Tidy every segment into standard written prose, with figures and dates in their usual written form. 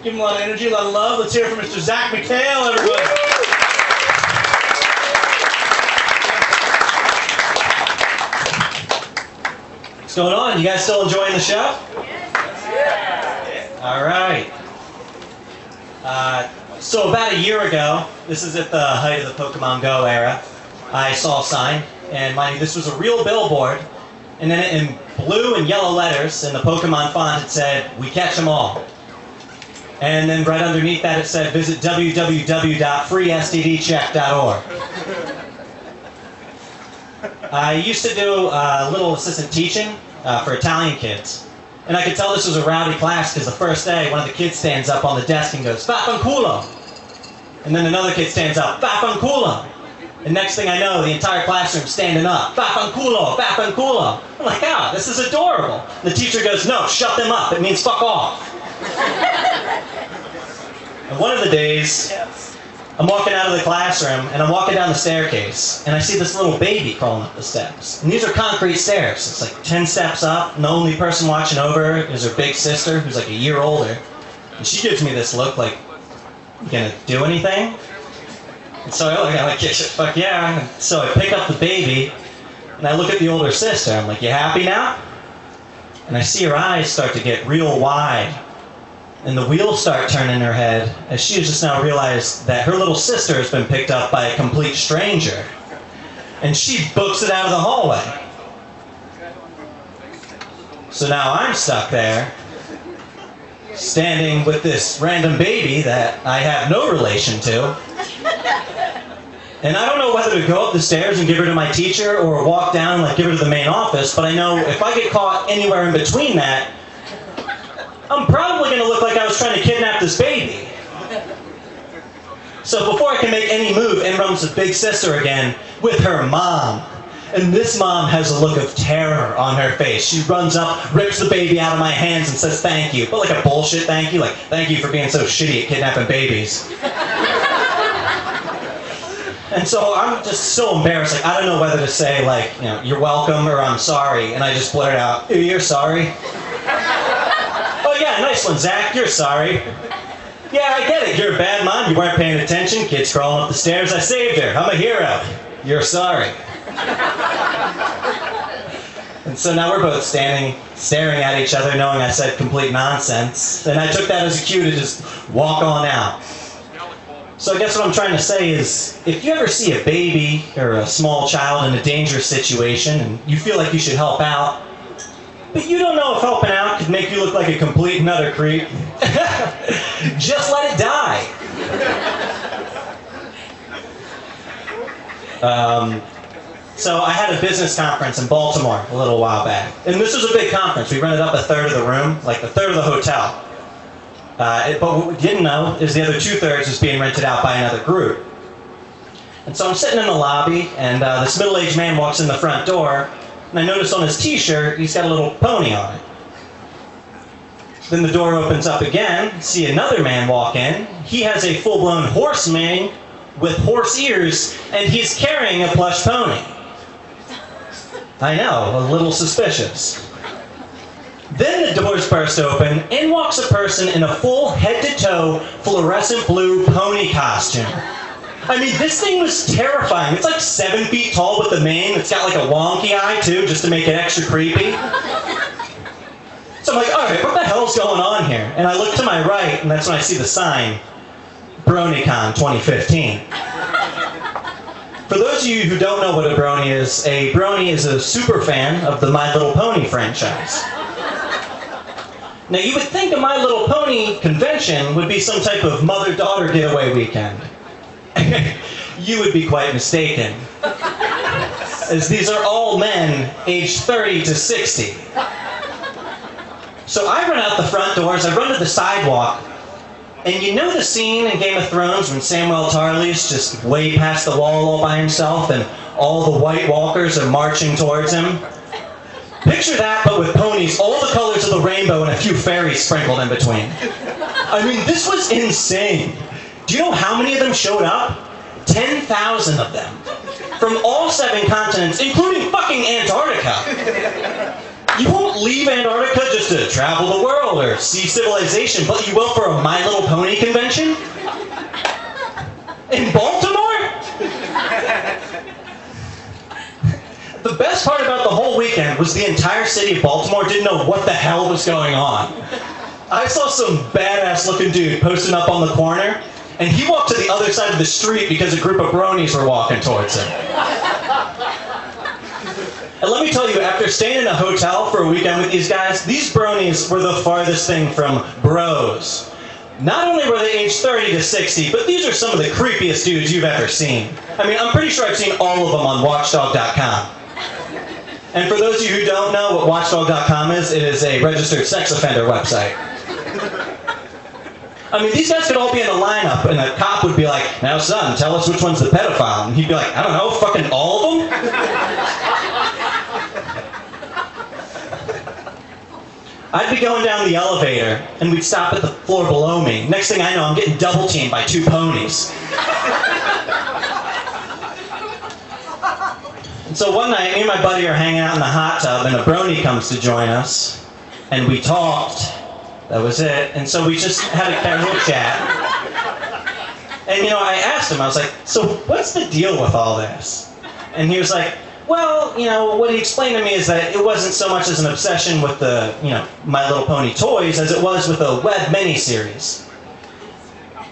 Give him a lot of energy, a lot of love. Let's hear it for Mr. McHale, everybody. What's going on? You guys still enjoying the show? Yes. All right. So about a year ago, this is at the height of the Pokemon Go era, I saw a sign, and mind you, this was a real billboard, and then in blue and yellow letters in the Pokemon font it said, "We catch them all." And then right underneath that it said, "Visit www.freestdcheck.org." I used to do a little assistant teaching for Italian kids. And I could tell this was a rowdy class because the first day, one of the kids stands up on the desk and goes, "Vaffanculo." And then another kid stands up, "Vaffanculo." And next thing I know, the entire classroom's standing up, "Vaffanculo, Vaffanculo." I'm like, "Ah, this is adorable." And the teacher goes, "No, shut them up. It means fuck off." And one of the days, I'm walking out of the classroom, and I'm walking down the staircase, and I see this little baby crawling up the steps. And these are concrete stairs. It's like 10 steps up, and the only person watching over is her big sister, who's like a year older. And she gives me this look like, "You gonna do anything?" And so I look at her like, "Yeah, fuck yeah." And so I pick up the baby, and I look at the older sister. I'm like, "You happy now?" And I see her eyes start to get real wide. And the wheels start turning in her head as she has just now realized that her little sister has been picked up by a complete stranger. And she books it out of the hallway. So now I'm stuck there, standing with this random baby that I have no relation to. And I don't know whether to go up the stairs and give her to my teacher or walk down and like give her to the main office, but I know if I get caught anywhere in between that, I'm probably going to look like I was trying to kidnap this baby. So before I can make any move, in runs the big sister again with her mom. And this mom has a look of terror on her face. She runs up, rips the baby out of my hands and says thank you. But like a bullshit thank you, like thank you for being so shitty at kidnapping babies. And so I'm just so embarrassed, like I don't know whether to say like, you know, "You're welcome" or "I'm sorry." And I just blurt out, "You're sorry?" "Oh yeah, nice one, Zach. You're sorry." "Yeah, I get it. You're a bad mom. You weren't paying attention. Kid's crawling up the stairs. I saved her. I'm a hero. You're sorry." And so now we're both staring at each other, knowing I said complete nonsense. And I took that as a cue to just walk on out. So I guess what I'm trying to say is, if you ever see a baby or a small child in a dangerous situation and you feel like you should help out, but you don't know if helping out could make you look like a complete and utter creep, just let it die. So I had a business conference in Baltimore a little while back. And this was a big conference. We rented up a third of the room, like a third of the hotel. But what we didn't know is the other 2/3 was being rented out by another group. And so I'm sitting in the lobby, and this middle-aged man walks in the front door, and I notice on his t-shirt, he's got a little pony on it. Then the door opens up again, see another man walk in. He has a full-blown horse mane with horse ears, and he's carrying a plush pony. I know, a little suspicious. Then the doors burst open, in walks a person in a full head-to-toe fluorescent blue pony costume. I mean, this thing was terrifying. It's like 7 feet tall with the mane. It's got like a wonky eye, too, just to make it extra creepy. So I'm like, all right, what the hell's going on here? And I look to my right, and that's when I see the sign, BronyCon 2015. For those of you who don't know what a brony is a super fan of the My Little Pony franchise. Now, you would think a My Little Pony convention would be some type of mother-daughter getaway weekend. You would be quite mistaken, as these are all men aged 30 to 60. So I run out the front doors, I run to the sidewalk, and you know the scene in Game of Thrones when Samwell Tarly's just way past the wall all by himself and all the White Walkers are marching towards him? Picture that, but with ponies, all the colors of the rainbow and a few fairies sprinkled in between. I mean, this was insane. Do you know how many of them showed up? 10,000 of them. From all 7 continents, including fucking Antarctica. You won't leave Antarctica just to travel the world or see civilization, but you will for a My Little Pony convention? In Baltimore? The best part about the whole weekend was the entire city of Baltimore didn't know what the hell was going on. I saw some badass looking dude posting up on the corner, and he walked to the other side of the street because a group of bronies were walking towards him. And let me tell you, after staying in a hotel for a weekend with these guys, these bronies were the farthest thing from bros. Not only were they aged 30 to 60, but these are some of the creepiest dudes you've ever seen. I mean, I'm pretty sure I've seen all of them on Watchdog.com. And for those of you who don't know what Watchdog.com is, it is a registered sex offender website. I mean, these guys could all be in a lineup, and a cop would be like, "Now, son, tell us which one's the pedophile." And he'd be like, "I don't know, fucking all of them?" I'd be going down the elevator, and we'd stop at the floor below me. Next thing I know, I'm getting double-teamed by 2 ponies. And so one night, me and my buddy are hanging out in the hot tub, and a brony comes to join us, and we talked. That was it. And so we just had a casual chat. And you know, I asked him, I was like, "So what's the deal with all this?" And he was like, "Well, you know, what he explained to me is that it wasn't so much as an obsession with the, you know, My Little Pony toys as it was with a web miniseries.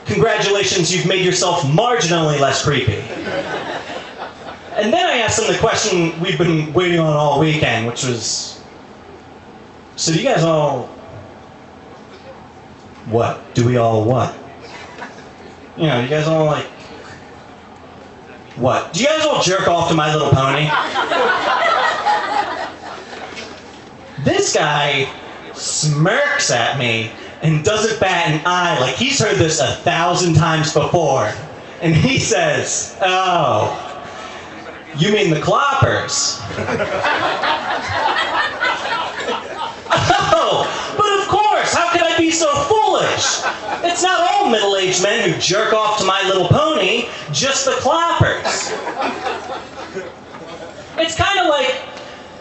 Congratulations, you've made yourself marginally less creepy." And then I asked him the question we've been waiting on all weekend, which was, "So do you guys all..." What? Do we all what? You know, you guys all like... What? Do you guys all jerk off to My Little Pony? This guy smirks at me and doesn't bat an eye like he's heard this 1,000 times before. And he says, "Oh, you mean the cloppers?" Oh, but of course, how could I be so foolish? It's not all middle-aged men who jerk off to My Little Pony, just the cloppers. It's kind of like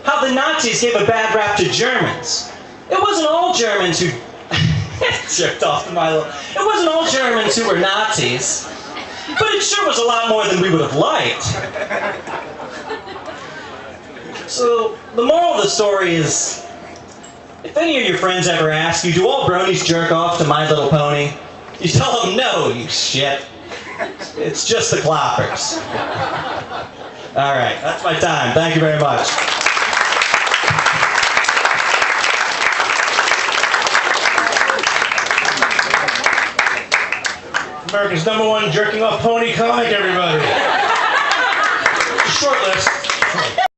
how the Nazis gave a bad rap to Germans. It wasn't all Germans who jerked off to My Little... It wasn't all Germans who were Nazis, but it sure was a lot more than we would have liked. So, the moral of the story is, if any of your friends ever ask you, "Do all bronies jerk off to My Little Pony?" you tell them, "No, you shit. It's just the cloppers." All right, that's my time. Thank you very much. America's #1 jerking off pony comic, everybody. Short list.